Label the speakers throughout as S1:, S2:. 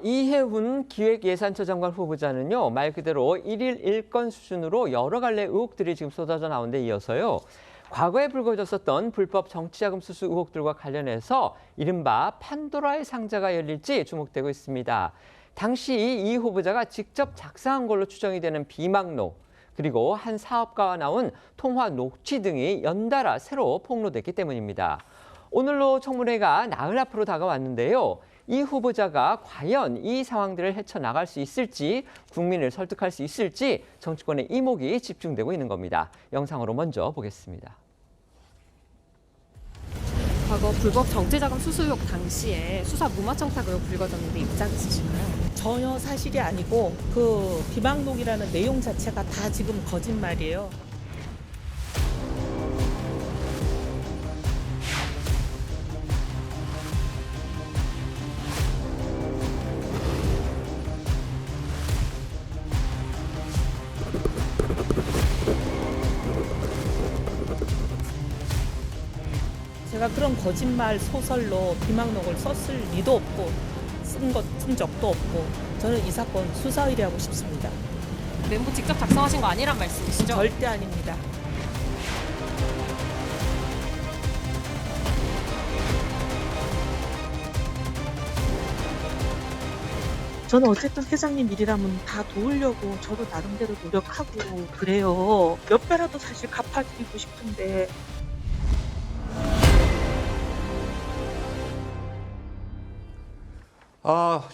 S1: 이해훈 기획예산처 장관 후보자는요, 말 그대로 일일 일건 수준으로 여러 갈래 의혹들이 지금 쏟아져 나온 데 이어서요. 과거에 불거졌었던 불법 정치자금 수수 의혹들과 관련해서 이른바 판도라의 상자가 열릴지 주목되고 있습니다. 당시 이 후보자가 직접 작성한 걸로 추정이 되는 비망록, 그리고 한 사업가와 나온 통화 녹취 등이 연달아 새로 폭로됐기 때문입니다. 오늘로 청문회가 나흘 앞으로 다가왔는데요. 이 후보자가 과연 이 상황들을 헤쳐나갈 수 있을지, 국민을 설득할 수 있을지 정치권의 이목이 집중되고 있는 겁니다. 영상으로 먼저 보겠습니다.
S2: 과거 불법 정치자금 수수 의혹 당시에 수사 무마청탁 의혹 불거졌는데 입장 있으신가요?
S3: 전혀 사실이 아니고 그 비망록이라는 내용 자체가 다 지금 거짓말이에요. 제가 그런 거짓말 소설로 비망록을 썼을 리도 없고 쓴 적도 없고 저는 이 사건 수사 의뢰하고 싶습니다.
S2: 멘부 직접 작성하신 거 아니란 말씀이시죠?
S3: 절대 아닙니다. 저는 어쨌든 회장님 일이라면 다 도우려고 저도 나름대로 노력하고 그래요. 몇 배라도 사실 갚아드리고 싶은데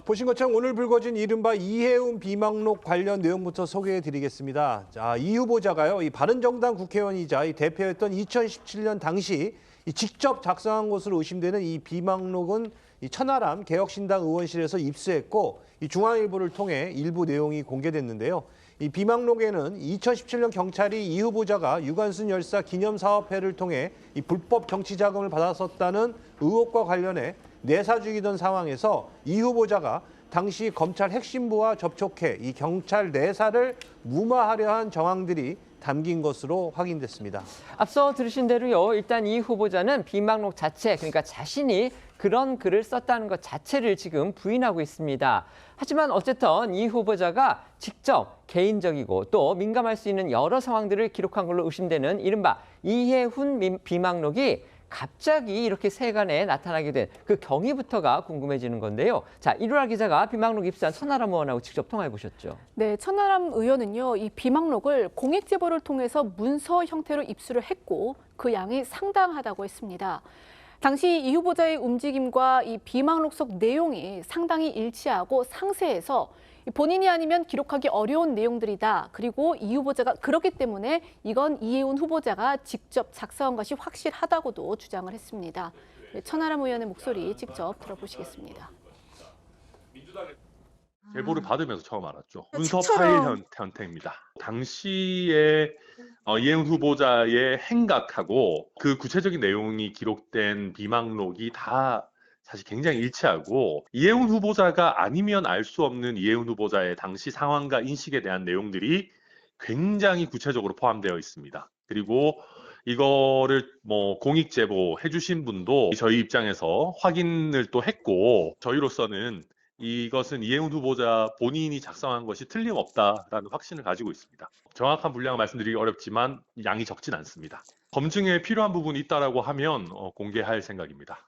S4: 보신 것처럼 오늘 불거진 이른바 이해훈 비망록 관련 내용부터 소개해드리겠습니다. 자, 이 후보자가요, 이 바른정당 국회의원이자 이 대표였던 2017년 당시 직접 작성한 것으로 의심되는 이 비망록은 이 천하람 개혁신당 의원실에서 입수했고, 이 중앙일보를 통해 일부 내용이 공개됐는데요. 이 비망록에는 2017년 경찰이 이 후보자가 유관순 열사 기념사업회를 통해 이 불법 정치자금을 받았었다는 의혹과 관련해 내사 중이던 상황에서 이 후보자가 당시 검찰 핵심부와 접촉해 이 경찰 내사를 무마하려 한 정황들이 담긴 것으로 확인됐습니다.
S1: 앞서 들으신 대로요, 일단 이 후보자는 비망록 자체, 그러니까 자신이 그런 글을 썼다는 것 자체를 지금 부인하고 있습니다. 하지만 어쨌든 이 후보자가 직접 개인적이고 또 민감할 수 있는 여러 상황들을 기록한 걸로 의심되는 이른바 이해훈 비망록이 갑자기 이렇게 세간에 나타나게 된 그 경위부터가 궁금해지는 건데요. 자, 이루라 기자가 비망록 입수한 천하람 의원하고 직접 통화해 보셨죠.
S5: 네, 천하람 의원은요, 이 비망록을 공익 제보를 통해서 문서 형태로 입수를 했고 그 양이 상당하다고 했습니다. 당시 이 후보자의 움직임과 이 비망록 속 내용이 상당히 일치하고 상세해서 본인이 아니면 기록하기 어려운 내용들이다. 그리고 이 후보자가 그렇기 때문에 이건 이해훈 후보자가 직접 작성한 것이 확실하다고도 주장을 했습니다. 천하람 의원의 목소리 직접 들어보시겠습니다.
S6: 제보를 받으면서 처음 알았죠. 문서 파일 형태입니다. 당시에 이해훈 후보자의 행각하고 그 구체적인 내용이 기록된 비망록이 다 사실 굉장히 일치하고, 이해훈 후보자가 아니면 알 수 없는 이해훈 후보자의 당시 상황과 인식에 대한 내용들이 굉장히 구체적으로 포함되어 있습니다. 그리고 이거를 공익 제보 해주신 분도 저희 입장에서 확인을 또 했고, 저희로서는 이것은 이해훈 후보자 본인이 작성한 것이 틀림없다라는 확신을 가지고 있습니다. 정확한 분량을 말씀드리기 어렵지만 양이 적진 않습니다. 검증에 필요한 부분이 있다라고 하면 공개할 생각입니다.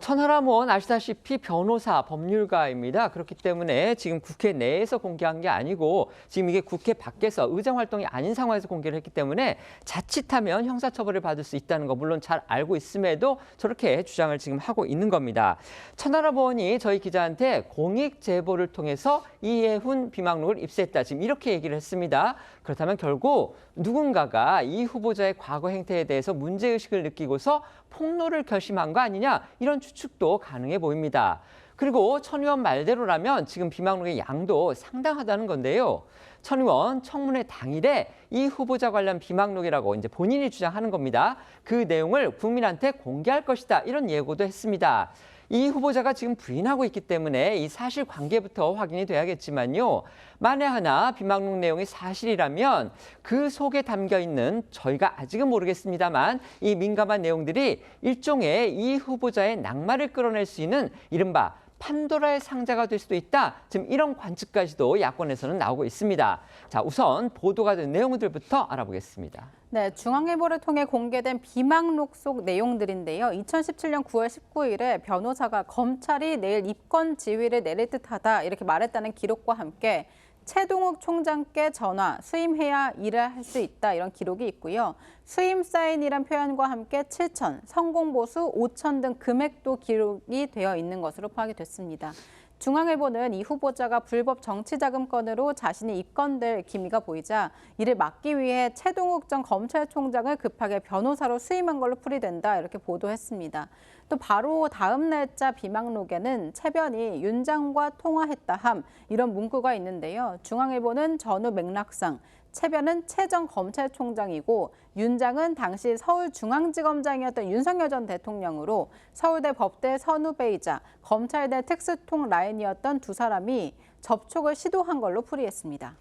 S1: 천하람 의원 아시다시피 변호사, 법률가입니다. 그렇기 때문에 지금 국회 내에서 공개한 게 아니고 지금 이게 국회 밖에서 의정 활동이 아닌 상황에서 공개를 했기 때문에 자칫하면 형사처벌을 받을 수 있다는 거 물론 잘 알고 있음에도 저렇게 주장을 지금 하고 있는 겁니다. 천하람 의원이 저희 기자한테 공익 제보를 통해서 이해훈 비망록을 입수했다. 지금 이렇게 얘기를 했습니다. 그렇다면 결국 누군가가 이 후보자의 과거 행태에 대해서 문제의식을 느끼고서 폭로를 결심한 거 아니냐, 이런 추측도 가능해 보입니다. 그리고 천 의원 말대로라면 지금 비망록의 양도 상당하다는 건데요. 천 의원 청문회 당일에 이 후보자 관련 비망록이라고 이제 본인이 주장하는 겁니다. 그 내용을 국민한테 공개할 것이다, 이런 예고도 했습니다. 이 후보자가 지금 부인하고 있기 때문에 이 사실관계부터 확인이 돼야겠지만요. 만에 하나 비망록 내용이 사실이라면 그 속에 담겨있는, 저희가 아직은 모르겠습니다만 이 민감한 내용들이 일종의 이 후보자의 낙마를 끌어낼 수 있는 이른바 판도라의 상자가 될 수도 있다. 지금 이런 관측까지도 야권에서는 나오고 있습니다. 자, 우선 보도가 된 내용들부터 알아보겠습니다.
S7: 네, 중앙일보를 통해 공개된 비망록 속 내용들인데요. 2017년 9월 19일에 변호사가 검찰이 내일 입건 지휘를 내릴 듯하다 이렇게 말했다는 기록과 함께 최동욱 총장께 전화, 수임해야 일을 할 수 있다 이런 기록이 있고요. 수임 사인이란 표현과 함께 7천, 성공보수 5천 등 금액도 기록이 되어 있는 것으로 파악이 됐습니다. 중앙일보는 이 후보자가 불법 정치자금 건으로 자신이 입건될 기미가 보이자 이를 막기 위해 최동욱 전 검찰총장을 급하게 변호사로 수임한 걸로 풀이된다 이렇게 보도했습니다. 또 바로 다음 날짜 비망록에는 최변이 윤 장과 통화했다 함 이런 문구가 있는데요. 중앙일보는 전후 맥락상 최변은 최 전 검찰총장이고 윤 장은 당시 서울중앙지검장이었던 윤석열 전 대통령으로 서울대 법대 선후배이자 검찰대 특수통 라인이었던 두 사람이 접촉을 시도한 걸로 풀이했습니다.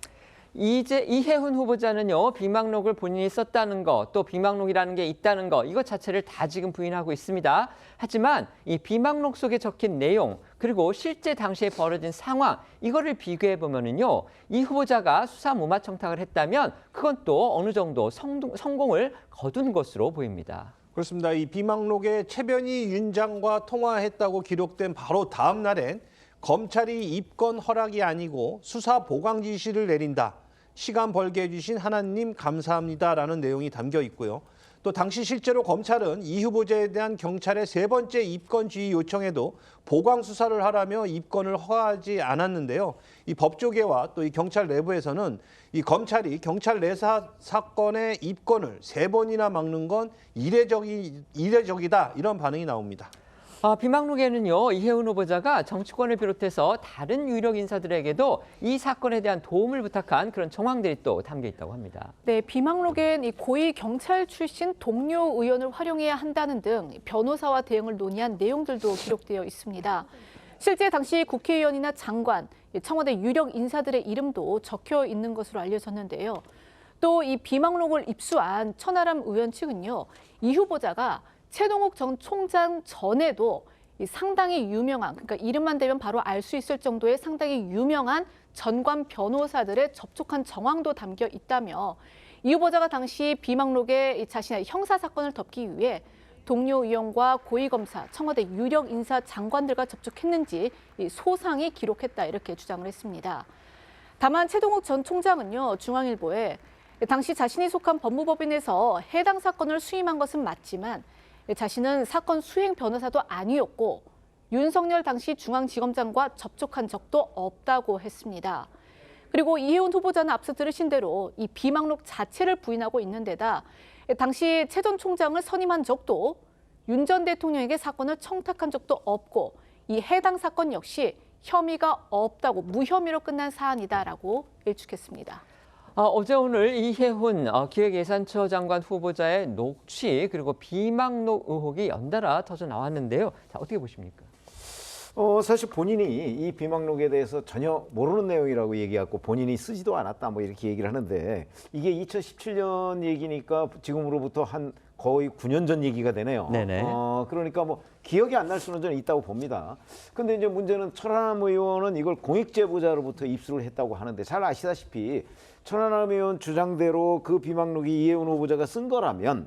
S1: 이제 이해훈 후보자는요, 비망록을 본인이 썼다는 거, 또 비망록이라는 게 있다는 거, 이것 자체를 다 지금 부인하고 있습니다. 하지만 이 비망록 속에 적힌 내용, 그리고 실제 당시에 벌어진 상황, 이거를 비교해 보면은요, 이 후보자가 수사 무마 청탁을 했다면 그건 또 어느 정도 성공을 거둔 것으로 보입니다.
S4: 그렇습니다. 이 비망록에 최변희 윤 장과 통화했다고 기록된 바로 다음 날엔 검찰이 입건 허락이 아니고 수사 보강 지시를 내린다. 시간 벌게 해주신 하나님 감사합니다라는 내용이 담겨 있고요. 또 당시 실제로 검찰은 이 후보자에 대한 경찰의 세 번째 입건 지휘 요청에도 보강 수사를 하라며 입건을 허가하지 않았는데요. 이 법조계와 또 이 경찰 내부에서는 이 검찰이 경찰 내사 사건의 입건을 세 번이나 막는 건 이례적이다 이런 반응이 나옵니다.
S1: 비망록에는요, 이해훈 후보자가 정치권을 비롯해서 다른 유력 인사들에게도 이 사건에 대한 도움을 부탁한 그런 정황들이 또 담겨 있다고 합니다.
S5: 네, 비망록엔 이 고위 경찰 출신 동료 의원을 활용해야 한다는 등 변호사와 대응을 논의한 내용들도 기록되어 있습니다. 실제 당시 국회의원이나 장관, 청와대 유력 인사들의 이름도 적혀 있는 것으로 알려졌는데요. 또 이 비망록을 입수한 천하람 의원 측은요, 이 후보자가 최동욱 전 총장 전에도 상당히 유명한, 그러니까 이름만 대면 바로 알 수 있을 정도의 상당히 유명한 전관 변호사들의 접촉한 정황도 담겨 있다며 이 후보자가 당시 비망록에 자신의 형사 사건을 덮기 위해 동료 의원과 고위검사, 청와대 유력 인사 장관들과 접촉했는지 소상히 기록했다 이렇게 주장을 했습니다. 다만 최동욱 전 총장은요, 중앙일보에 당시 자신이 속한 법무법인에서 해당 사건을 수임한 것은 맞지만 자신은 사건 수행 변호사도 아니었고 윤석열 당시 중앙지검장과 접촉한 적도 없다고 했습니다. 그리고 이해훈 후보자는 앞서 들으신 대로 이 비망록 자체를 부인하고 있는 데다 당시 최 전 총장을 선임한 적도 윤 전 대통령에게 사건을 청탁한 적도 없고 이 해당 사건 역시 혐의가 없다고 무혐의로 끝난 사안이다라고 일축했습니다.
S1: 어제 오늘 이해훈 기획예산처 장관 후보자의 녹취 그리고 비망록 의혹이 연달아 터져 나왔는데요. 자, 어떻게 보십니까?
S8: 사실 본인이 이 비망록에 대해서 전혀 모르는 내용이라고 얘기하고 본인이 쓰지도 않았다 뭐 이렇게 얘기를 하는데 이게 2017년 얘기니까 지금으로부터 한 거의 9년 전 얘기가 되네요.
S1: 네네.
S8: 그러니까 뭐 기억이 안 날 수는 저는 있다고 봅니다. 근데 이제 문제는 천하람 의원은 이걸 공익제보자로부터 입수를 했다고 하는데 잘 아시다시피 천하람 의원 주장대로 그 비망록이 이해훈 후보자가 쓴 거라면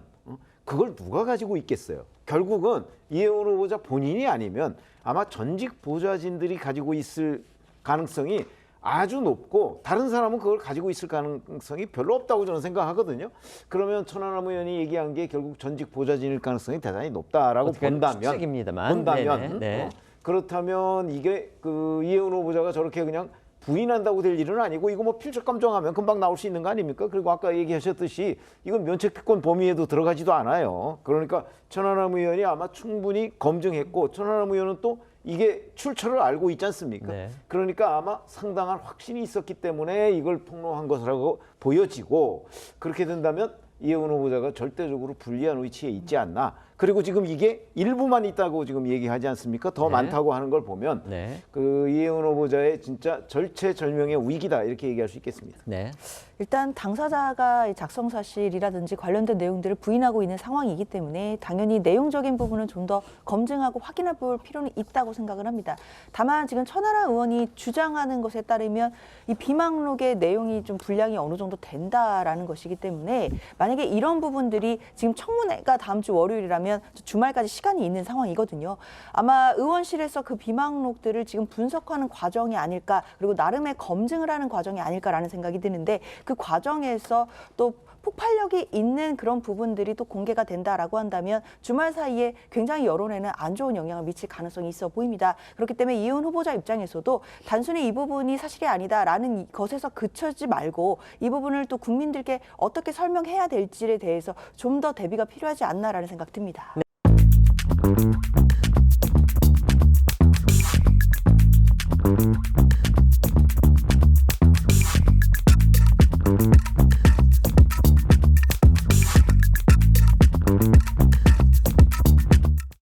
S8: 그걸 누가 가지고 있겠어요? 결국은 이해훈 후보자 본인이 아니면 아마 전직 보좌진들이 가지고 있을 가능성이 아주 높고 다른 사람은 그걸 가지고 있을 가능성이 별로 없다고 저는 생각하거든요. 그러면 천하람 의원이 얘기한 게 결국 전직 보좌진일 가능성이 대단히 높다라고 본다면
S1: 네.
S8: 그렇다면 이게 그 이해훈 후보자가 저렇게 그냥 부인한다고 될 일은 아니고 이거 뭐 필적 감정하면 금방 나올 수 있는 거 아닙니까? 그리고 아까 얘기하셨듯이 이건 면책특권 범위에도 들어가지도 않아요. 그러니까 천하람 의원이 아마 충분히 검증했고 천하람 의원은 또 이게 출처를 알고 있지 않습니까?
S1: 네.
S8: 그러니까 아마 상당한 확신이 있었기 때문에 이걸 폭로한 것이라고 보여지고 그렇게 된다면 이해훈 후보자가 절대적으로 불리한 위치에 있지 않나 그리고 지금 이게 일부만 있다고 지금 얘기하지 않습니까? 더
S1: 네.
S8: 많다고 하는 걸 보면
S1: 네.
S8: 그 이혜훈 후보자의 진짜 절체절명의 위기다 이렇게 얘기할 수 있겠습니다.
S1: 네.
S9: 일단 당사자가 작성 사실이라든지 관련된 내용들을 부인하고 있는 상황이기 때문에 당연히 내용적인 부분은 좀 더 검증하고 확인해 볼 필요는 있다고 생각을 합니다. 다만 지금 천하람 의원이 주장하는 것에 따르면 이 비망록의 내용이 좀 분량이 어느 정도 된다라는 것이기 때문에 만약에 이런 부분들이 지금 청문회가 다음 주 월요일이라면 주말까지 시간이 있는 상황이거든요. 아마 의원실에서 그 비망록들을 지금 분석하는 과정이 아닐까, 그리고 나름의 검증을 하는 과정이 아닐까라는 생각이 드는데, 그 과정에서 또 폭발력이 있는 그런 부분들이 또 공개가 된다라고 한다면 주말 사이에 굉장히 여론에는 안 좋은 영향을 미칠 가능성이 있어 보입니다. 그렇기 때문에 이혜훈 후보자 입장에서도 단순히 이 부분이 사실이 아니다라는 것에서 그쳐지 말고 이 부분을 또 국민들께 어떻게 설명해야 될지에 대해서 좀 더 대비가 필요하지 않나라는 생각 듭니다.